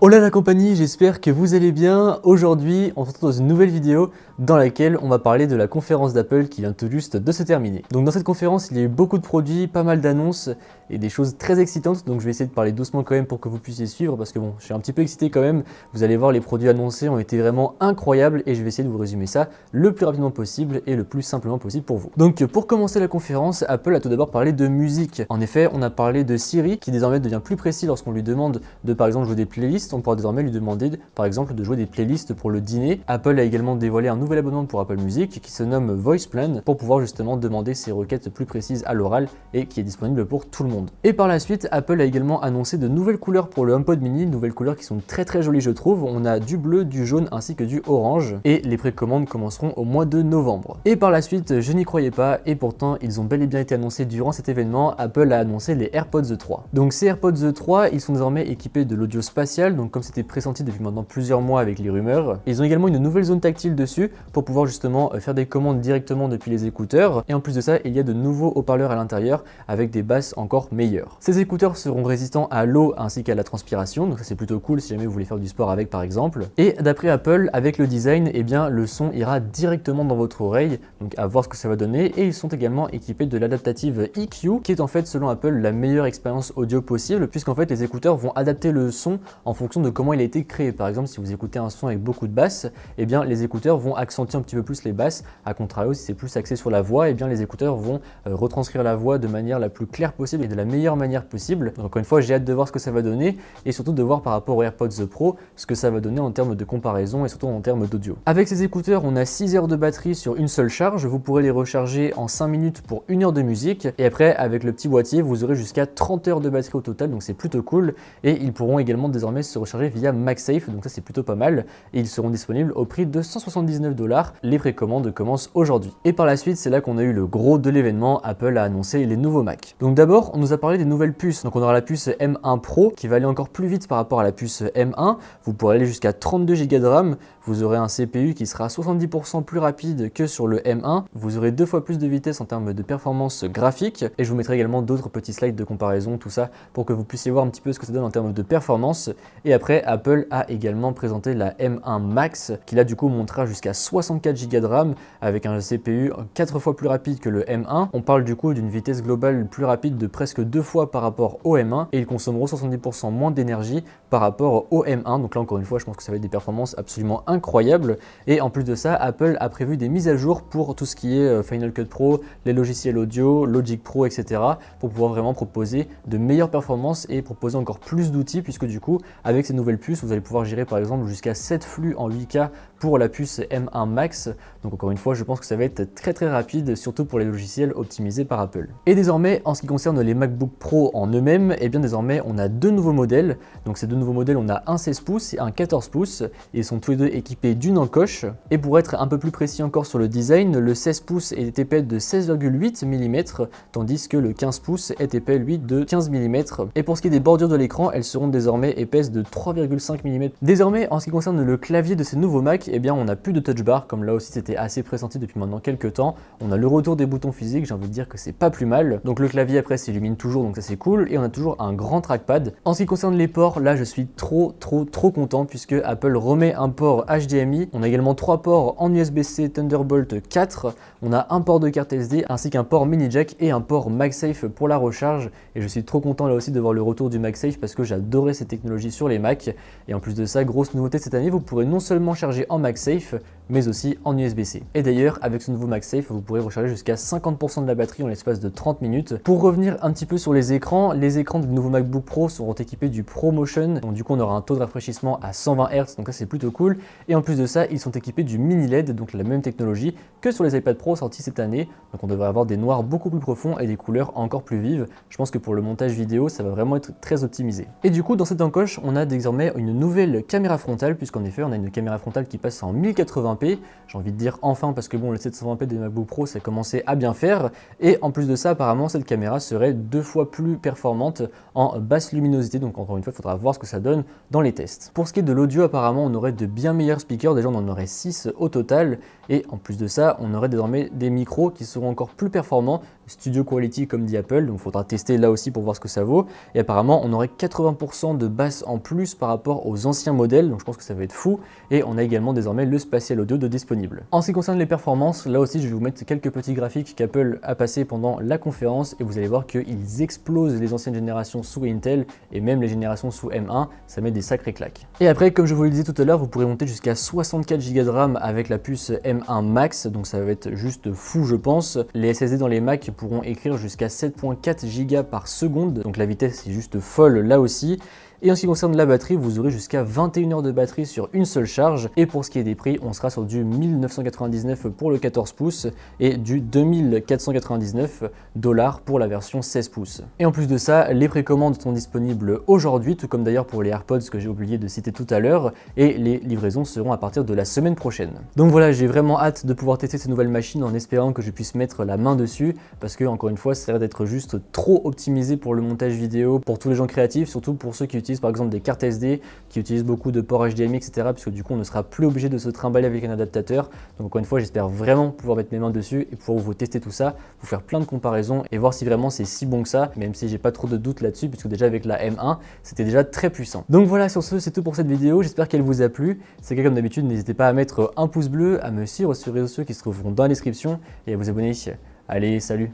Hola la compagnie, j'espère que vous allez bien. Aujourd'hui, on se retrouve dans une nouvelle vidéo dans laquelle on va parler de la conférence d'Apple qui vient tout juste de se terminer. Donc dans cette conférence, il y a eu beaucoup de produits, pas mal d'annonces et des choses très excitantes. Donc je vais essayer de parler doucement quand même pour que vous puissiez suivre parce que bon, je suis un petit peu excité quand même. Vous allez voir, les produits annoncés ont été vraiment incroyables et je vais essayer de vous résumer ça le plus rapidement possible et le plus simplement possible pour vous. Donc pour commencer la conférence, Apple a tout d'abord parlé de musique. En effet, on a parlé de Siri qui désormais devient plus précis lorsqu'on lui demande de par exemple jouer des playlists. On pourra désormais lui demander par exemple de jouer des playlists pour le dîner. Apple a également dévoilé un nouvel abonnement pour Apple Music qui se nomme Voice Plan pour pouvoir justement demander ces requêtes plus précises à l'oral et qui est disponible pour tout le monde. Et par la suite, Apple a également annoncé de nouvelles couleurs pour le HomePod mini, nouvelles couleurs qui sont très jolies je trouve. On a du bleu, du jaune ainsi que du orange et les précommandes commenceront au mois de novembre. Et par la suite, je n'y croyais pas et pourtant ils ont bel et bien été annoncés durant cet événement. Apple a annoncé les AirPods 3. Donc ces AirPods 3, ils sont désormais équipés de l'audio spatial, donc comme c'était pressenti depuis maintenant plusieurs mois avec les rumeurs. Ils ont également une nouvelle zone tactile dessus pour pouvoir justement faire des commandes directement depuis les écouteurs. Et en plus de ça, il y a de nouveaux haut-parleurs à l'intérieur avec des basses encore meilleures. Ces écouteurs seront résistants à l'eau ainsi qu'à la transpiration, donc ça c'est plutôt cool si jamais vous voulez faire du sport avec par exemple. Et d'après Apple, avec le design, eh bien le son ira directement dans votre oreille, donc à voir ce que ça va donner. Et ils sont également équipés de l'adaptative EQ qui est en fait selon Apple la meilleure expérience audio possible puisqu'en fait les écouteurs vont adapter le son en fonction de comment il a été créé. Par exemple, si vous écoutez un son avec beaucoup de basses, eh bien les écouteurs vont accentuer un petit peu plus les basses. A contrario, si c'est plus axé sur la voix, eh bien les écouteurs vont retranscrire la voix de manière la plus claire possible et de la meilleure manière possible. Donc encore une fois, j'ai hâte de voir ce que ça va donner et surtout de voir par rapport aux AirPods Pro ce que ça va donner en termes de comparaison et surtout en termes d'audio. Avec ces écouteurs, on a 6 heures de batterie sur une seule charge. Vous pourrez les recharger en 5 minutes pour 1 heure de musique et après avec le petit boîtier, vous aurez jusqu'à 30 heures de batterie au total, donc c'est plutôt cool. Et ils pourront également désormais se recharger via MagSafe, donc ça c'est plutôt pas mal. Et ils seront disponibles au prix de 179 $. Les précommandes commencent aujourd'hui. Et par la suite, c'est là qu'on a eu le gros de l'événement. Apple a annoncé les nouveaux Mac. Donc d'abord, on nous a parlé des nouvelles puces. Donc on aura la puce M1 Pro qui va aller encore plus vite par rapport à la puce M1. Vous pourrez aller jusqu'à 32 Go de RAM. Vous aurez un CPU qui sera 70% plus rapide que sur le M1. Vous aurez 2 fois plus de vitesse en termes de performance graphique. Et je vous mettrai également d'autres petits slides de comparaison, tout ça, pour que vous puissiez voir un petit peu ce que ça donne en termes de performance. Et après, Apple a également présenté la M1 Max qui là du coup montera jusqu'à 64 Go de RAM avec un CPU 4 fois plus rapide que le M1. On parle du coup d'une vitesse globale plus rapide de presque 2 fois par rapport au M1 et ils consommeront 70% moins d'énergie par rapport au M1. Donc là encore une fois, je pense que ça va être des performances absolument incroyables. Et en plus de ça, Apple a prévu des mises à jour pour tout ce qui est Final Cut Pro, les logiciels audio, Logic Pro, etc. pour pouvoir vraiment proposer de meilleures performances et proposer encore plus d'outils puisque du coup, avec ces nouvelles puces, vous allez pouvoir gérer par exemple jusqu'à 7 flux en 8K pour la puce M1 Max. Donc encore une fois, je pense que ça va être très rapide, surtout pour les logiciels optimisés par Apple. Et désormais, en ce qui concerne les MacBook Pro en eux-mêmes, et bien désormais, on a 2 nouveaux modèles. Donc ces 2 nouveaux modèles, on a un 16 pouces et un 14 pouces. Et ils sont tous les deux équipés d'une encoche. Et pour être un peu plus précis encore sur le design, le 16 pouces est épais de 16,8 mm, tandis que le 15 pouces est épais, lui, de 15 mm. Et pour ce qui est des bordures de l'écran, elles seront désormais épaisses de 3,5 mm. Désormais, en ce qui concerne le clavier de ces nouveaux Mac, eh bien on n'a plus de touch bar, comme là aussi c'était assez pressenti depuis maintenant quelques temps. On a le retour des boutons physiques, j'ai envie de dire que c'est pas plus mal. Donc le clavier après s'illumine toujours, donc ça c'est cool. Et on a toujours un grand trackpad. En ce qui concerne les ports, là je suis trop content puisque Apple remet un port HDMI. On a également 3 ports en USB-C Thunderbolt 4. On a un port de carte SD ainsi qu'un port mini jack et un port MagSafe pour la recharge. Et je suis trop content là aussi de voir le retour du MagSafe parce que j'adorais cette technologie sur les Mac. Et en plus de ça, grosse nouveauté cette année, vous pourrez non seulement charger en MagSafe, mais aussi en USB-C. Et d'ailleurs, avec ce nouveau MagSafe, vous pourrez recharger jusqu'à 50% de la batterie en l'espace de 30 minutes. Pour revenir un petit peu sur les écrans du nouveau MacBook Pro seront équipés du ProMotion. Donc du coup, on aura un taux de rafraîchissement à 120 Hz, donc ça c'est plutôt cool. Et en plus de ça, ils sont équipés du mini LED, donc la même technologie que sur les iPad Pro sortis cette année. Donc on devrait avoir des noirs beaucoup plus profonds et des couleurs encore plus vives. Je pense que pour le montage vidéo, ça va vraiment être très optimisé. Et du coup, dans cette encoche, on a désormais une nouvelle caméra frontale, puisqu'en effet, on a une caméra frontale qui passe en 1080p. J'ai envie de dire enfin, parce que bon, le 720p des MacBook Pro, ça commençait à bien faire. Et en plus de ça, apparemment, cette caméra serait 2 fois plus performante en basse luminosité. Donc encore une fois, il faudra voir ce que ça donne dans les tests. Pour ce qui est de l'audio, apparemment, on aurait de bien meilleurs speakers. Déjà, on en aurait 6 au total. Et en plus de ça, on aurait désormais des micros qui seront encore plus performants, Studio Quality comme dit Apple, donc il faudra tester là aussi pour voir ce que ça vaut. Et apparemment, on aurait 80% de basse en plus plus par rapport aux anciens modèles, donc je pense que ça va être fou. Et on a également désormais le Spatial Audio de disponible. En ce qui concerne les performances, là aussi je vais vous mettre quelques petits graphiques qu'Apple a passé pendant la conférence et vous allez voir qu'ils explosent les anciennes générations sous Intel et même les générations sous M1, ça met des sacrés claques. Et après, comme je vous le disais tout à l'heure, vous pourrez monter jusqu'à 64 Go de RAM avec la puce M1 Max, donc ça va être juste fou je pense. Les SSD dans les Mac pourront écrire jusqu'à 7.4 Go par seconde, donc la vitesse est juste folle là aussi. Et en ce qui concerne la batterie, vous aurez jusqu'à 21 heures de batterie sur une seule charge. Et pour ce qui est des prix, on sera sur du 1999 pour le 14 pouces et du 2499 $ pour la version 16 pouces. Et en plus de ça, les précommandes sont disponibles aujourd'hui, tout comme d'ailleurs pour les AirPods que j'ai oublié de citer tout à l'heure. Et les livraisons seront à partir de la semaine prochaine. Donc voilà, j'ai vraiment hâte de pouvoir tester ces nouvelles machines en espérant que je puisse mettre la main dessus. Parce que, encore une fois, ça a l'air d'être juste trop optimisé pour le montage vidéo, pour tous les gens créatifs, surtout pour ceux qui utilisent par exemple des cartes SD, qui utilisent beaucoup de ports HDMI, etc. Puisque du coup on ne sera plus obligé de se trimballer avec un adaptateur. Donc encore une fois, j'espère vraiment pouvoir mettre mes mains dessus et pouvoir vous tester tout ça, vous faire plein de comparaisons et voir si vraiment c'est si bon que ça, même si j'ai pas trop de doutes là-dessus, puisque déjà avec la M1, c'était déjà très puissant. Donc voilà, sur ce, c'est tout pour cette vidéo, j'espère qu'elle vous a plu. Si c'est le cas, comme d'habitude, n'hésitez pas à mettre un pouce bleu, à me suivre sur les réseaux sociaux qui se trouveront dans la description et à vous abonner. Allez, salut!